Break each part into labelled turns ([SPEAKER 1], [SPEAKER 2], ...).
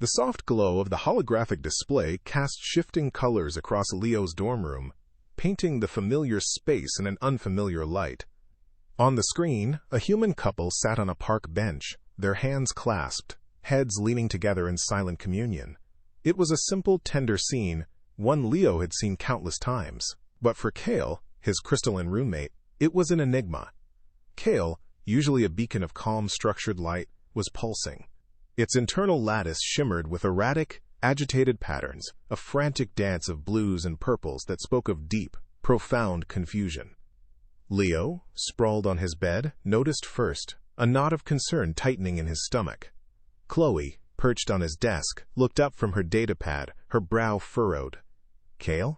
[SPEAKER 1] The soft glow of the holographic display cast shifting colors across Leo's dorm room, painting the familiar space in an unfamiliar light. On the screen, a human couple sat on a park bench, their hands clasped, heads leaning together in silent communion. It was a simple, tender scene, one Leo had seen countless times. But for Kael, his crystalline roommate, it was an enigma. Kael, usually a beacon of calm, structured light, was pulsing. Its internal lattice shimmered with erratic, agitated patterns, a frantic dance of blues and purples that spoke of deep, profound confusion. Leo, sprawled on his bed, noticed first, a knot of concern tightening in his stomach. Chloe, perched on his desk, looked up from her datapad, her brow furrowed. "Kael?"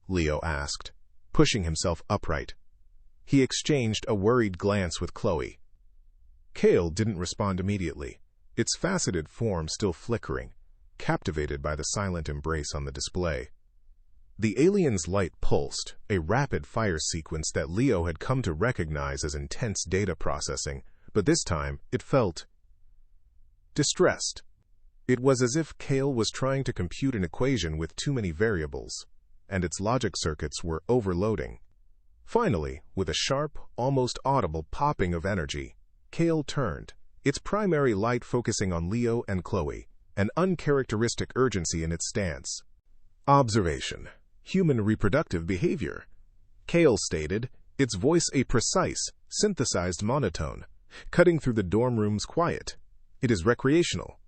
[SPEAKER 1] Leo asked, pushing himself upright. He exchanged a worried glance with Chloe. Kael didn't respond immediately, its faceted form still flickering, captivated by the silent embrace on the display. The alien's light pulsed, a rapid-fire sequence that Leo had come to recognize as intense data processing, but this time it felt distressed. It was as if Kael was trying to compute an equation with too many variables, and its logic circuits were overloading. Finally, with a sharp, almost audible popping of energy, Kael turned, its primary light focusing on Leo and Chloe, an uncharacteristic urgency in its stance. "Observation. Human reproductive behavior," Kael stated, its voice a precise, synthesized monotone, cutting through the dorm room's quiet. "It is recreational."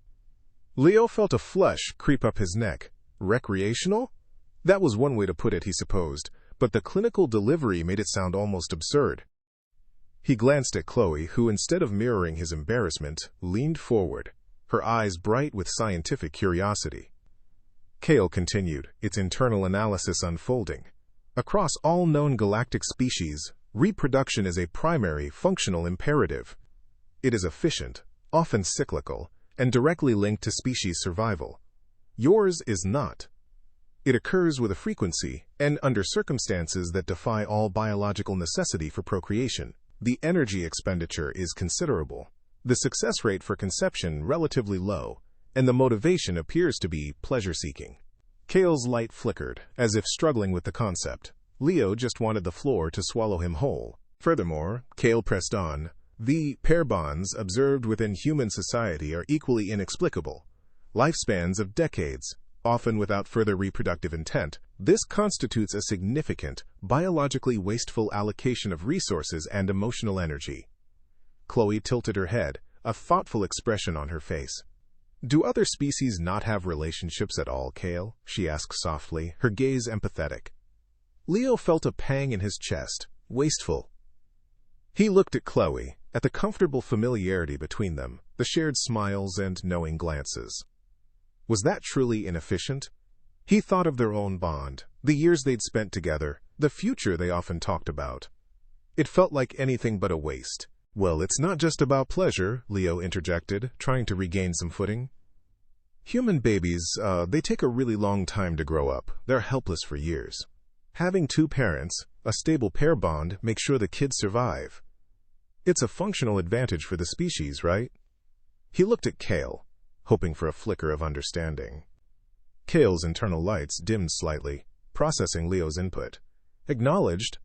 [SPEAKER 1] Leo felt a flush creep up his neck. Recreational? That was one way to put it, he supposed, but the clinical delivery made it sound almost absurd. He glanced at Chloe, who, instead of mirroring his embarrassment, leaned forward, her eyes bright with scientific curiosity. Kael continued, its internal analysis unfolding. Across all known galactic species, reproduction is a primary, functional imperative. It is efficient, often cyclical, and directly linked to species survival. Yours is not. It occurs with a frequency and under circumstances that defy all biological necessity for procreation. The energy expenditure is considerable, the success rate for conception relatively low, and the motivation appears to be pleasure-seeking. Kael's light flickered, as if struggling with the concept. Leo just wanted the floor to swallow him whole. Furthermore, Kael pressed on, the pair bonds observed within human society are equally inexplicable. Lifespans of decades, often without further reproductive intent. This constitutes a significant, biologically wasteful allocation of resources and emotional energy. Chloe tilted her head, a thoughtful expression on her face. "Do other species not have relationships at all, Kael?" she asked softly, her gaze empathetic. Leo felt a pang in his chest. Wasteful. He looked at Chloe, at the comfortable familiarity between them, the shared smiles and knowing glances. Was that truly inefficient? He thought of their own bond, the years they'd spent together, the future they often talked about. It felt like anything but a waste. "Well, it's not just about pleasure," Leo interjected, trying to regain some footing. "Human babies, they take a really long time to grow up. They're helpless for years. Having two parents, a stable pair bond, makes sure the kids survive. It's a functional advantage for the species, right?" He looked at Kael, hoping for a flicker of understanding. Kael's internal lights dimmed slightly, processing Leo's input. Acknowledged.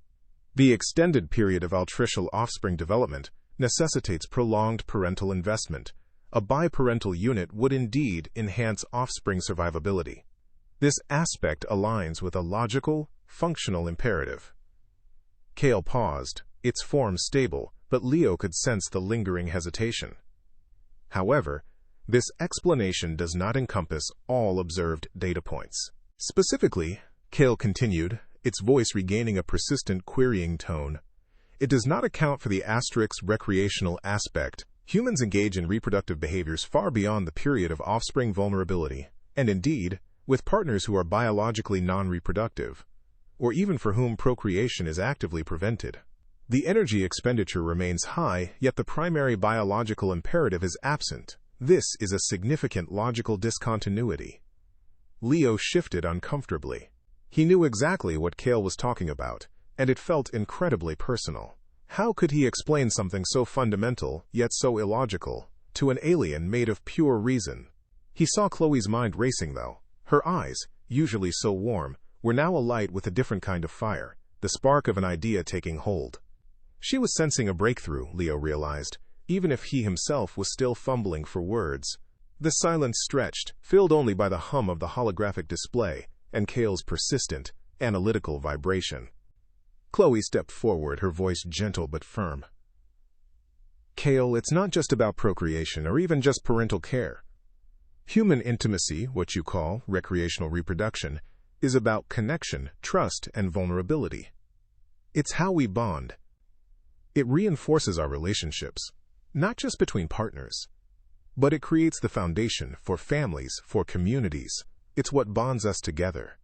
[SPEAKER 1] The extended period of altricial offspring development necessitates prolonged parental investment. A biparental unit would indeed enhance offspring survivability. This aspect aligns with a logical, functional imperative. Kael paused, its form stable, but Leo could sense the lingering hesitation. However, this explanation does not encompass all observed data points. Specifically, Kael continued, its voice regaining a persistent querying tone, it does not account for the asterisk's recreational aspect. Humans engage in reproductive behaviors far beyond the period of offspring vulnerability, and indeed, with partners who are biologically non-reproductive, or even for whom procreation is actively prevented. The energy expenditure remains high, yet the primary biological imperative is absent. This is a significant logical discontinuity. Leo shifted uncomfortably. He knew exactly what Kael was talking about, and it felt incredibly personal. How could he explain something so fundamental, yet so illogical, to an alien made of pure reason? He saw Chloe's mind racing, though. Her eyes, usually so warm, were now alight with a different kind of fire, the spark of an idea taking hold. She was sensing a breakthrough, Leo realized, even if he himself was still fumbling for words. The silence stretched, filled only by the hum of the holographic display and Kael's persistent, analytical vibration. Chloe stepped forward, her voice gentle but firm. Kael, it's not just about procreation or even just parental care. Human intimacy, what you call recreational reproduction, is about connection, trust, and vulnerability. It's how we bond. It reinforces our relationships, not just between partners, but it creates the foundation for families, for communities. It's what bonds us together.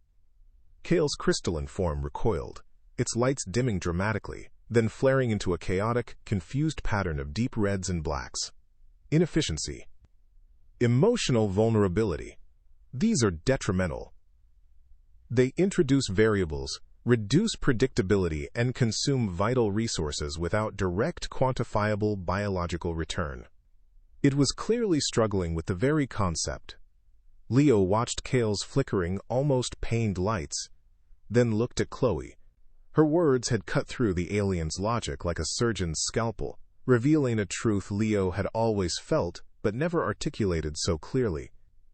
[SPEAKER 1] Kael's crystalline form recoiled, its lights dimming dramatically, then flaring into a chaotic, confused pattern of deep reds and blacks. Inefficiency. Emotional vulnerability. These are detrimental. They introduce variables, reduce predictability, and consume vital resources without direct, quantifiable biological return. It was clearly struggling with the very concept. Leo watched Kael's flickering, almost pained lights, then looked at Chloe. Her words had cut through the alien's logic like a surgeon's scalpel, revealing a truth Leo had always felt but never articulated so clearly.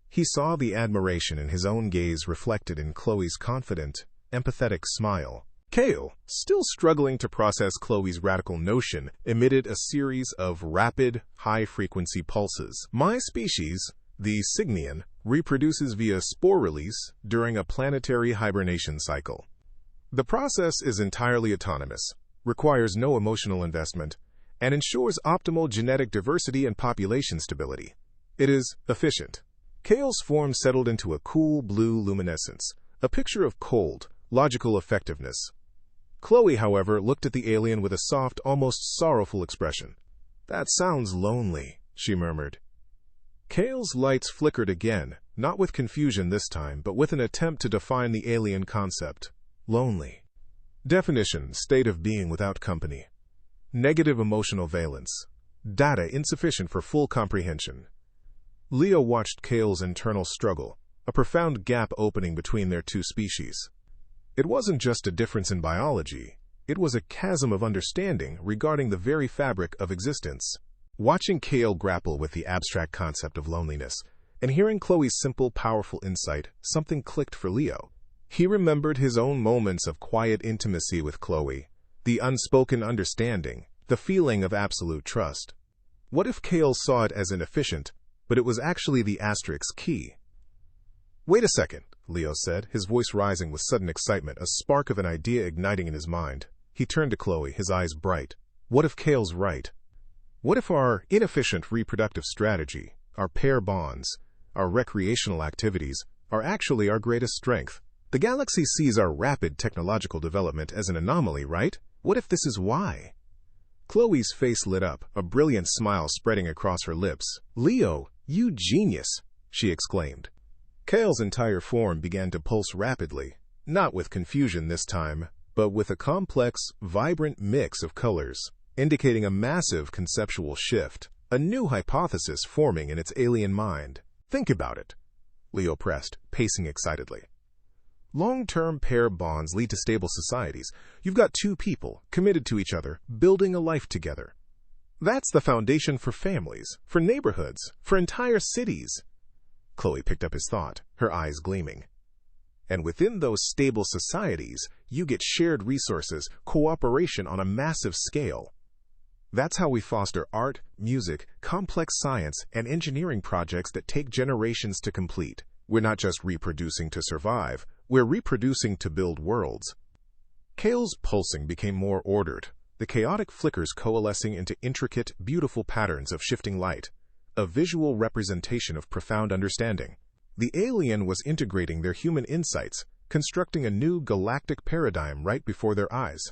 [SPEAKER 1] He saw the admiration in his own gaze reflected in Chloe's confident, empathetic smile. Kael, still struggling to process Chloe's radical notion, emitted a series of rapid, high-frequency pulses. My species, the Cygnian, reproduces via spore release during a planetary hibernation cycle. The process is entirely autonomous, requires no emotional investment, and ensures optimal genetic diversity and population stability. It is efficient. Kael's form settled into a cool blue luminescence, a picture of cold, logical effectiveness. Chloe, however, looked at the alien with a soft, almost sorrowful expression. That sounds lonely, she murmured. Kael's lights flickered again, not with confusion this time, but with an attempt to define the alien concept. Lonely. Definition: state of being without company. Negative emotional valence. Data insufficient for full comprehension. Leo watched Kael's internal struggle, a profound gap opening between their two species. It wasn't just a difference in biology, it was a chasm of understanding regarding the very fabric of existence. Watching Kael grapple with the abstract concept of loneliness, and hearing Chloe's simple, powerful insight, something clicked for Leo. He remembered his own moments of quiet intimacy with Chloe, the unspoken understanding, the feeling of absolute trust. What if Kael saw it as inefficient, but it was actually the asterisk's key? Wait a second, Leo said, his voice rising with sudden excitement, a spark of an idea igniting in his mind. He turned to Chloe, his eyes bright. What if Kael's right? What if our inefficient reproductive strategy, our pair bonds, our recreational activities, are actually our greatest strength? The galaxy sees our rapid technological development as an anomaly, right? What if this is why? Chloe's face lit up, a brilliant smile spreading across her lips. Leo, you genius, she exclaimed. Kael's entire form began to pulse rapidly, not with confusion this time, but with a complex, vibrant mix of colors, indicating a massive conceptual shift, a new hypothesis forming in its alien mind. Think about it, Leo pressed, pacing excitedly. Long-term pair bonds lead to stable societies. You've got two people, committed to each other, building a life together. That's the foundation for families, for neighborhoods, for entire cities. Chloe picked up his thought, her eyes gleaming. And within those stable societies, you get shared resources, cooperation on a massive scale. That's how we foster art, music, complex science, and engineering projects that take generations to complete. We're not just reproducing to survive, we're reproducing to build worlds. Kael's pulsing became more ordered, the chaotic flickers coalescing into intricate, beautiful patterns of shifting light, a visual representation of profound understanding. The alien was integrating their human insights, constructing a new galactic paradigm right before their eyes.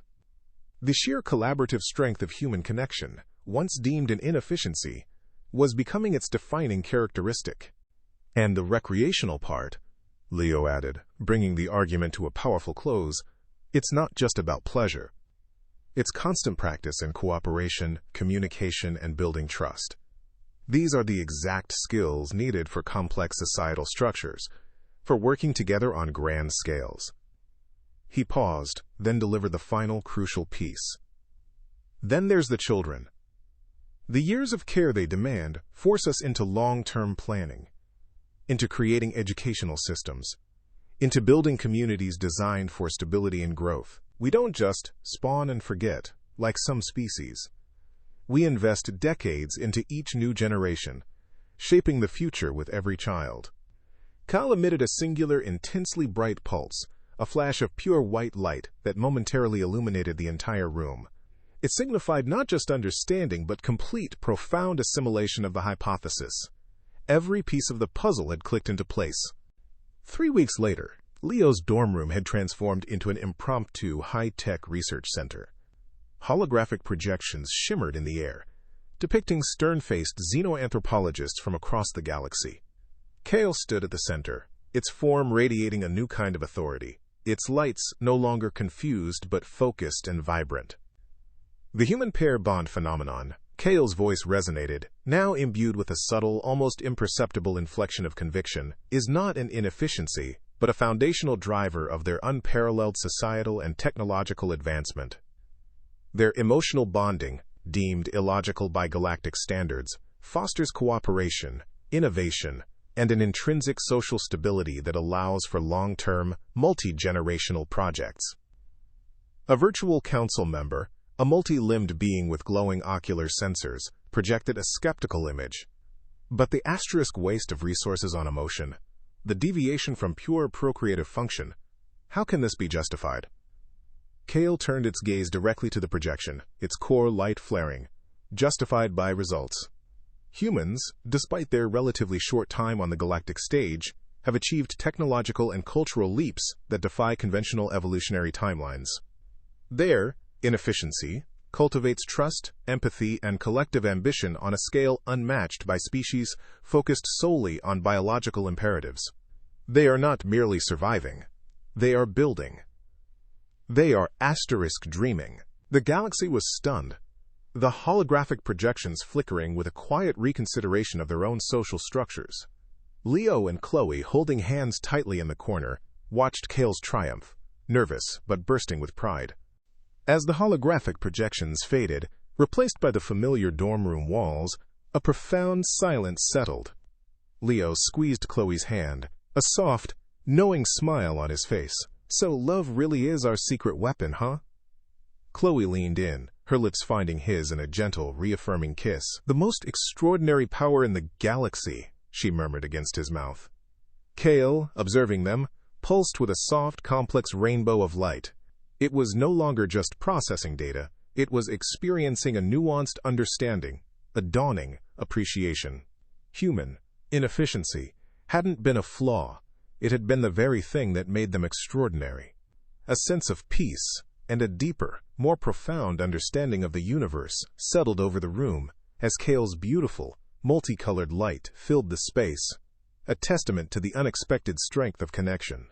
[SPEAKER 1] The sheer collaborative strength of human connection, once deemed an inefficiency, was becoming its defining characteristic. And the recreational part, Leo added, bringing the argument to a powerful close, it's not just about pleasure. It's constant practice in cooperation, communication, and building trust. These are the exact skills needed for complex societal structures, for working together on grand scales. He paused, then delivered the final crucial piece. Then there's the children. The years of care they demand force us into long-term planning, into creating educational systems, into building communities designed for stability and growth. We don't just spawn and forget, like some species. We invest decades into each new generation, shaping the future with every child. Kael emitted a singular, intensely bright pulse, a flash of pure white light that momentarily illuminated the entire room. It signified not just understanding, but complete, profound assimilation of the hypothesis. Every piece of the puzzle had clicked into place. 3 weeks later, Leo's dorm room had transformed into an impromptu, high-tech research center. Holographic projections shimmered in the air, depicting stern-faced xenoanthropologists from across the galaxy. Kael stood at the center, its form radiating a new kind of authority, its lights no longer confused but focused and vibrant. The human pair bond phenomenon, Kael's voice resonated, now imbued with a subtle, almost imperceptible inflection of conviction, is not an inefficiency, but a foundational driver of their unparalleled societal and technological advancement. Their emotional bonding, deemed illogical by galactic standards, fosters cooperation, innovation, and an intrinsic social stability that allows for long-term, multi-generational projects. A virtual council member, a multi-limbed being with glowing ocular sensors, projected a skeptical image. But the asterisk waste of resources on emotion, the deviation from pure procreative function, how can this be justified? Kael turned its gaze directly to the projection, its core light flaring, justified by results. Humans, despite their relatively short time on the galactic stage, have achieved technological and cultural leaps that defy conventional evolutionary timelines. Their inefficiency cultivates trust, empathy, and collective ambition on a scale unmatched by species focused solely on biological imperatives. They are not merely surviving. They are building. They are asterisk dreaming. The galaxy was stunned, the holographic projections flickering with a quiet reconsideration of their own social structures. Leo and Chloe, holding hands tightly in the corner, watched Kael's triumph, nervous but bursting with pride. As the holographic projections faded, replaced by the familiar dorm room walls, a profound silence settled. Leo squeezed Chloe's hand, a soft, knowing smile on his face. So love really is our secret weapon, huh? Chloe leaned in, her lips finding his in a gentle, reaffirming kiss. The most extraordinary power in the galaxy, she murmured against his mouth. Kael, observing them, pulsed with a soft, complex rainbow of light. It was no longer just processing data, it was experiencing a nuanced understanding, a dawning appreciation. Human inefficiency hadn't been a flaw, it had been the very thing that made them extraordinary. A sense of peace and a deeper, more profound understanding of the universe settled over the room as Kael's beautiful, multicolored light filled the space, a testament to the unexpected strength of connection.